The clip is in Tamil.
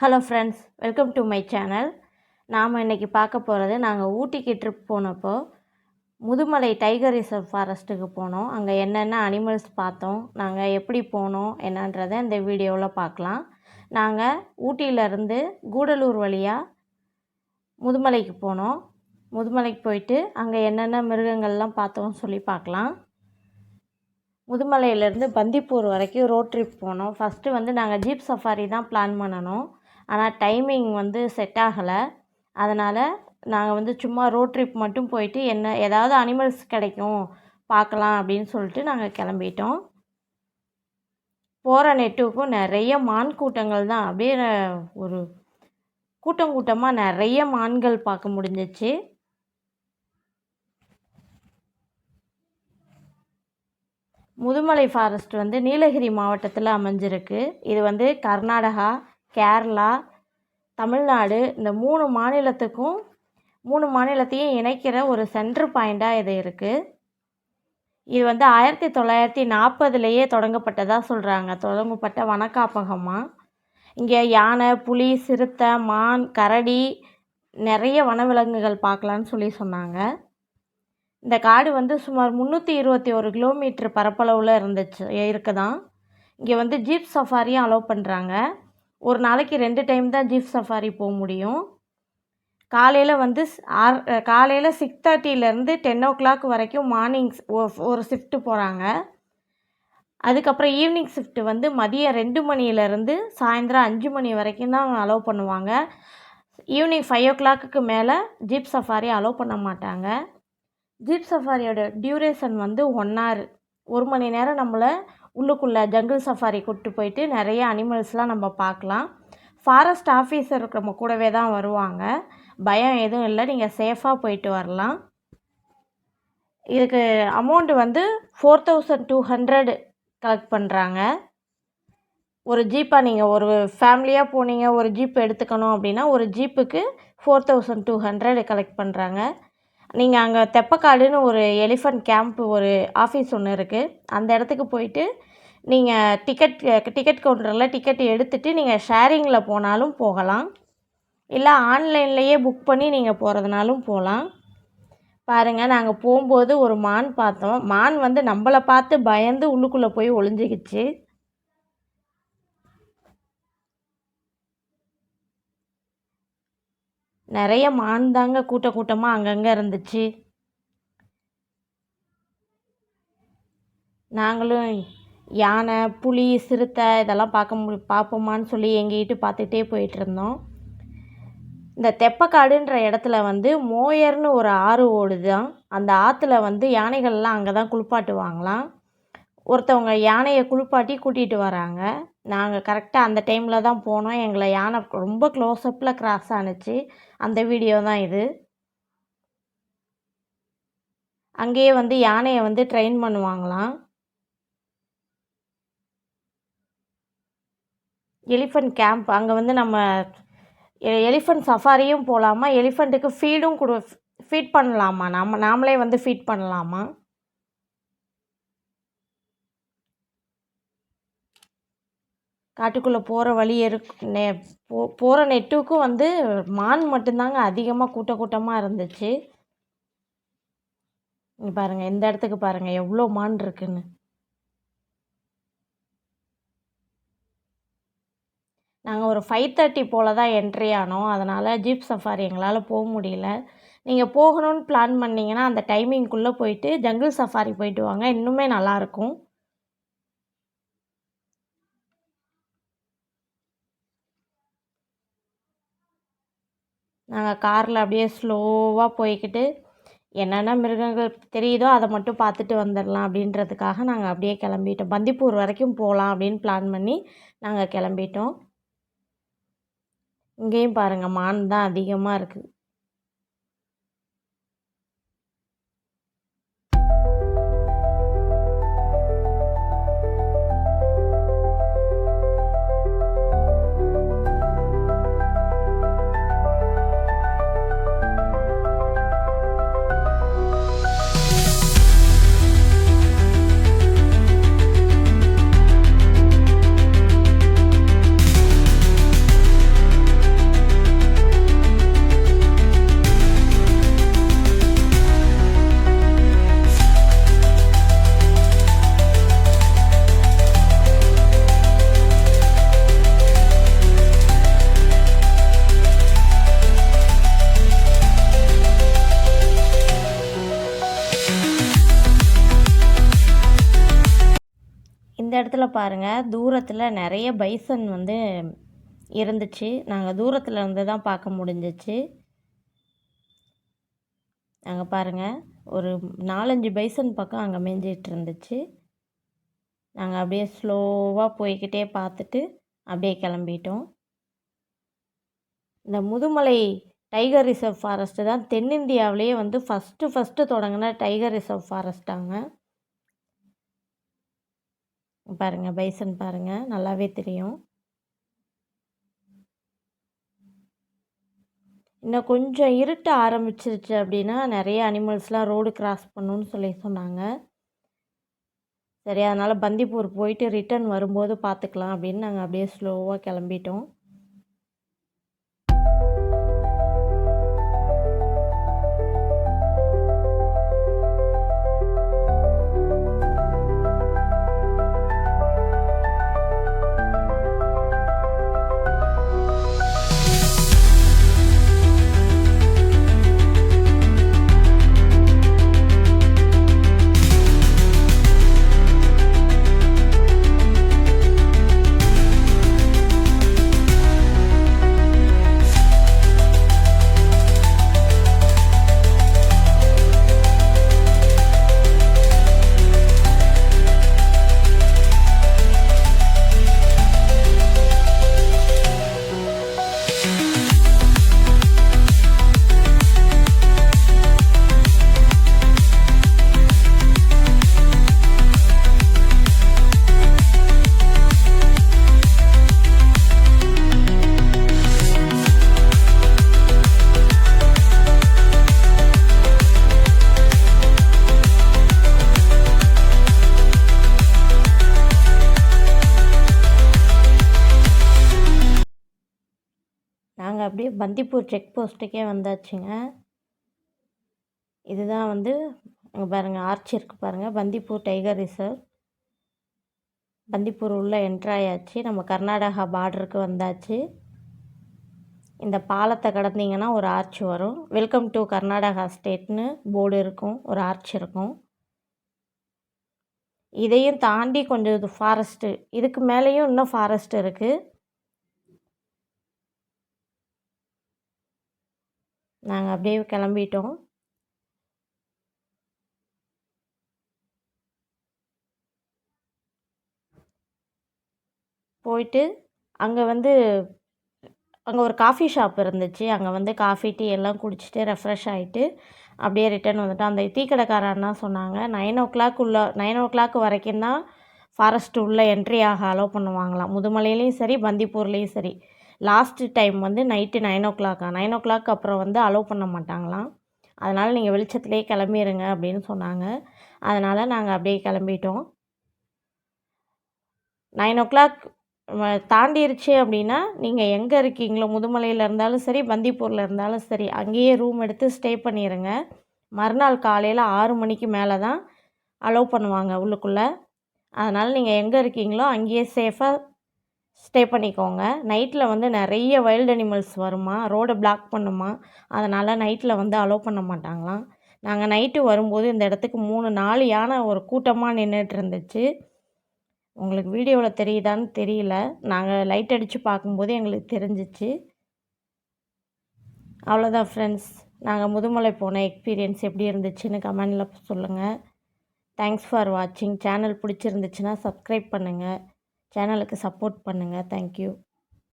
Hello friends, welcome to my channel. நாம் இன்றைக்கி பார்க்க போகிறது, நாங்கள் ஊட்டிக்கு ட்ரிப் போனப்போ முதுமலை டைகர் ரிசர்வ் ஃபாரஸ்ட்டுக்கு போனோம். அங்கே என்னென்ன அனிமல்ஸ் பார்த்தோம், நாங்கள் எப்படி போனோம் என்னன்றதை இந்த வீடியோவில் பார்க்கலாம். நாங்கள் ஊட்டியிலேருந்து கூடலூர் வழியாக முதுமலைக்கு போனோம். முதுமலைக்கு போயிட்டு அங்கே என்னென்ன மிருகங்கள்லாம் பார்த்தோம்னு சொல்லி பார்க்கலாம். முதுமலையிலேருந்து பந்திப்பூர் வரைக்கும் ரோட் ட்ரிப் போனோம். ஃபஸ்ட்டு நாங்கள் ஜீப் சஃபாரி தான் பிளான் பண்ணணும். ஆனால் டைமிங் செட் ஆகலை. அதனால் நாங்கள் சும்மா ரோட் ட்ரிப் மட்டும் போயிட்டு ஏதாவது அனிமல்ஸ் கிடைக்கும் பார்க்கலாம் அப்படின்னு சொல்லிட்டு நாங்கள் கிளம்பிட்டோம். போகிற நெட்டுக்கும் நிறைய மான் கூட்டங்கள் தான். அப்படியே ஒரு கூட்டமாக நிறைய மான்கள் பார்க்க முடிஞ்சிச்சு. முதுமலை ஃபாரஸ்ட் நீலகிரி மாவட்டத்தில் அமைஞ்சிருக்கு. இது கர்நாடகா, கேரளா, தமிழ்நாடு இந்த மூணு மாநிலத்தையும் இணைக்கிற ஒரு சென்ட்ரு பாயிண்ட்டாக இது இருக்குது. இது 1940லேயே தொடங்கப்பட்டதாக சொல்கிறாங்க. தொடங்கப்பட்ட வனக்காப்பகமாக. இங்கே யானை, புலி, சிறுத்தை, மான், கரடி நிறைய வனவிலங்குகள் பார்க்கலான்னு சொல்லி சொன்னாங்க. இந்த காடு சுமார் 321 கிலோமீட்டர் பரப்பளவில் இருக்குதான். இங்கே ஜீப் சஃபாரியும் அலோவ் பண்ணுறாங்க. ஒரு நாளைக்கு 2 டைம் தான் ஜீப் சஃபாரி போக முடியும். காலையில் 6:30லேருந்து 10 o'clock வரைக்கும் மார்னிங் ஒரு ஷிஃப்ட்டு போகிறாங்க. அதுக்கப்புறம் ஈவினிங் ஷிஃப்ட்டு மதியம் 2 மணிலேருந்து சாயந்தரம் 5 மணி வரைக்கும் தான் அலோவ் பண்ணுவாங்க. ஈவினிங் 5 o'clock மேலே ஜீப் சஃபாரி அலோவ் பண்ண மாட்டாங்க. ஜீப் சஃபாரியோட டியூரேஷன் 1 hour. 1 மணி நேரம் நம்மளை உள்ளுக்குள்ளே ஜங்கிள் சஃபாரி கூப்பிட்டு போயிட்டு நிறைய அனிமல்ஸ்லாம் நம்ம பார்க்கலாம். ஃபாரஸ்ட் ஆஃபீஸர் நம்ம கூடவே தான் வருவாங்க. பயம் எதுவும் இல்லை, நீங்கள் சேஃபாக போயிட்டு வரலாம். இதுக்கு அமௌண்ட்டு 4200 கலெக்ட் பண்ணுறாங்க. ஒரு ஜீப்பாக நீங்கள் ஒரு ஃபேமிலியாக போனீங்க, ஒரு ஜீப் எடுத்துக்கணும் அப்படின்னா ஒரு ஜீப்புக்கு 4200 கலெக்ட் பண்ணுறாங்க. நீங்கள் அங்கே தெப்பக்காடுன்னு ஒரு எலிஃபண்ட் கேம்ப் ஒரு ஆஃபீஸ் ஒன்று இருக்குது. அந்த இடத்துக்கு போயிட்டு நீங்கள் டிக்கெட் கவுண்டரில் டிக்கெட் எடுத்துகிட்டு நீங்கள் ஷேரிங்கில் போனாலும் போகலாம். இல்லை ஆன்லைன்லேயே புக் பண்ணி நீங்கள் போகிறதுனாலும் போகலாம். பாருங்கள், நாங்கள் போகும்போது ஒரு மான் பார்த்தோம். மான் நம்மளை பார்த்து பயந்து உள்ளுக்குள்ளே போய் ஒளிஞ்சிக்கிச்சு. நிறைய மான் தாங்க கூட்டமாக அங்கங்கே இருந்துச்சு. நாங்களும் யானை, புலி, சிறுத்தை இதெல்லாம் பார்ப்போமான்னு சொல்லி எங்கிட்டு பார்த்துட்டே போயிட்டுருந்தோம். இந்த தெப்பக்காடுன்ற இடத்துல மோயர்னு ஒரு ஆறு ஓடுதான். அந்த ஆற்றுல யானைகள்லாம் அங்கே தான் குளிப்பாட்டுவாங்களாம். ஒருத்தவங்க யானையை குளிப்பாட்டி கூட்டிகிட்டு வராங்க. நாங்கள் கரெக்டாக அந்த டைமில் தான் போனோம். எங்களை யானை ரொம்ப க்ளோஸ்அப்பில் கிராஸ் ஆணுச்சு. அந்த வீடியோ தான் இது. அங்கேயே யானையை ட்ரெயின் பண்ணுவாங்களாம். எலிஃபண்ட் கேம்ப் அங்கே நம்ம எலிஃபண்ட் சஃபாரியும் போகலாமா, எலிஃபண்ட்டுக்கு ஃபீட் பண்ணலாமா, நாமளே ஃபீட் பண்ணலாமா. காட்டுக்குள்ளே போகிற வழி போகிற நெட்டுக்கும் மான் மட்டும்தாங்க அதிகமாக கூட்டமாக இருந்துச்சு. இங்கே பாருங்கள், இந்த இடத்துக்கு பாருங்கள் எவ்வளோ மான் இருக்குன்னு. நாங்கள் ஒரு 5:30 போல் தான் என்ட்ரி ஆனோம். அதனால் ஜீப் சஃபாரி எங்களால் போக முடியல. நீங்கள் போகணுன்னு பிளான் பண்ணிங்கன்னா அந்த டைமிங்குள்ளே போயிட்டு ஜங்கிள் சஃபாரி போயிட்டு வாங்க, இன்னுமே நல்லாயிருக்கும். நாங்கள் காரில் அப்படியே ஸ்லோவாக போய்க்கிட்டு என்னென்ன மிருகங்கள் தெரியுதோ அதை மட்டும் பார்த்துட்டு வந்துடலாம் அப்படின்றதுக்காக நாங்கள் அப்படியே கிளம்பிட்டோம். பந்திப்பூர் வரைக்கும் போகலாம் அப்படின்னு பிளான் பண்ணி நாங்கள் கிளம்பிட்டோம். இங்கேயும் பாருங்கள், மான் தான் அதிகமாக இருக்குது. இடத்துல பாருங்கள் தூரத்தில் நிறைய பைசன் வந்து இருந்துச்சு. நாங்கள் தூரத்தில் இருந்து தான் பார்க்க முடிஞ்சிச்சு. அங்கே பாருங்கள் ஒரு 4-5 பைசன் பக்கம் அங்கே மேய்ஞ்சிட்டு இருந்துச்சு. நாங்கள் அப்படியே ஸ்லோவாக போய்கிட்டே பார்த்துட்டு அப்படியே கிளம்பிட்டோம். இந்த முதுமலை டைகர் ரிசர்வ் ஃபாரஸ்ட்டு தான் தென்னிந்தியாவிலேயே வந்து ஃபஸ்ட்டு தொடங்கின டைகர் ரிசர்வ் ஃபாரஸ்ட்டாங்க. பாருங்கள் பைசன் பாருங்கள், நல்லாவே தெரியும். இன்னும் கொஞ்சம் இருட்ட ஆரம்பிச்சிருச்சு அப்படின்னா நிறைய அனிமல்ஸ்லாம் ரோடு கிராஸ் பண்ணணுன்னு சொன்னாங்க. சரி, அதனால் பந்திப்பூர் போயிட்டு ரிட்டர்ன் வரும்போது பார்த்துக்கலாம் அப்படின்னு நாங்கள் அப்படியே ஸ்லோவாக கிளம்பிட்டோம். நாங்கள் அப்படியே பந்திப்பூர் செக் போஸ்ட்டுக்கே வந்தாச்சுங்க. இதுதான் வந்து அங்கே பாருங்கள் ஆர்ச் இருக்குது பாருங்கள், பந்திப்பூர் டைகர் ரிசர்வ். பந்திப்பூர் உள்ளே என்ட்ராயாச்சு, நம்ம கர்நாடகா பார்டருக்கு வந்தாச்சு. இந்த பாலத்தை கடந்தீங்கன்னா ஒரு ஆர்ச் வரும். வெல்கம் டு கர்நாடகா ஸ்டேட்னு போர்டு இருக்கும், ஒரு ஆர்ச் இருக்கும். இதையும் தாண்டி கொஞ்சம் இது ஃபாரஸ்ட்டு, இதுக்கு மேலேயும் இன்னும் ஃபாரஸ்ட் இருக்குது. நாங்கள் அப்படியே கிளம்பிட்டோம். போயிட்டு அங்கே ஒரு காஃபி ஷாப் இருந்துச்சு. அங்கே வந்து காஃபி டீ எல்லாம் குடிச்சிட்டு ரெஃப்ரெஷ் ஆகிட்டு அப்படியே ரிட்டர்ன் வந்துட்டோம். அந்த டீ கடைக்காரன்னா சொன்னாங்க 9 o'clock வரைக்கும் தான் ஃபாரஸ்ட் உள்ளே என்ட்ரி ஆக அலோவ் பண்ணுவாங்களாம். முதுமலையிலையும் சரி பந்திப்பூர்லேயும் சரி. லாஸ்ட்டு டைம் வந்து நைட்டு 9 o'clock அப்புறம் வந்து அலோவ் பண்ண மாட்டாங்களாம். அதனால் நீங்கள் வெளிச்சத்துலேயே கிளம்பிடுங்க அப்படின்னு சொன்னாங்க. அதனால் நாங்கள் அப்படியே கிளம்பிட்டோம். 9 o'clock தாண்டிருச்சு அப்படின்னா நீங்கள் எங்கே இருக்கீங்களோ, முதுமலையில் இருந்தாலும் சரி பந்திப்பூரில் இருந்தாலும் சரி, அங்கேயே ரூம் எடுத்து ஸ்டே பண்ணிடுங்க. மறுநாள் காலையில் 6 மணிக்கு மேலே தான் அலோவ் பண்ணுவாங்க உள்ளுக்குள்ளே. அதனால் நீங்கள் எங்கே இருக்கீங்களோ அங்கேயே சேஃபாக ஸ்டே பண்ணிக்கோங்க. நைட்டில் வந்து நிறைய வைல்டு அனிமல்ஸ் வருமா, ரோடை பிளாக் பண்ணுமா, அதனால் நைட்டில் வந்து அலோவ் பண்ண மாட்டாங்களாம். நாங்கள் நைட்டு வரும்போது இந்த இடத்துக்கு 3-4 யானை ஒரு கூட்டமாக நின்றுட்டு இருந்துச்சு. உங்களுக்கு வீடியோவில் தெரியுதான்னு தெரியல, நாங்கள் லைட் அடித்து பார்க்கும்போது எங்களுக்கு தெரிஞ்சிச்சு. அவ்வளோதான் ஃப்ரெண்ட்ஸ், நாங்கள் முதுமலை போன எக்ஸ்பீரியன்ஸ் எப்படி இருந்துச்சுன்னு கமெண்டில் சொல்லுங்கள். தேங்க்ஸ் ஃபார் வாட்சிங். சேனல் பிடிச்சிருந்துச்சுன்னா சப்ஸ்கிரைப் பண்ணுங்கள், சேனலுக்கு சப்போர்ட் பண்ணுங்கள். தேங்க்யூ.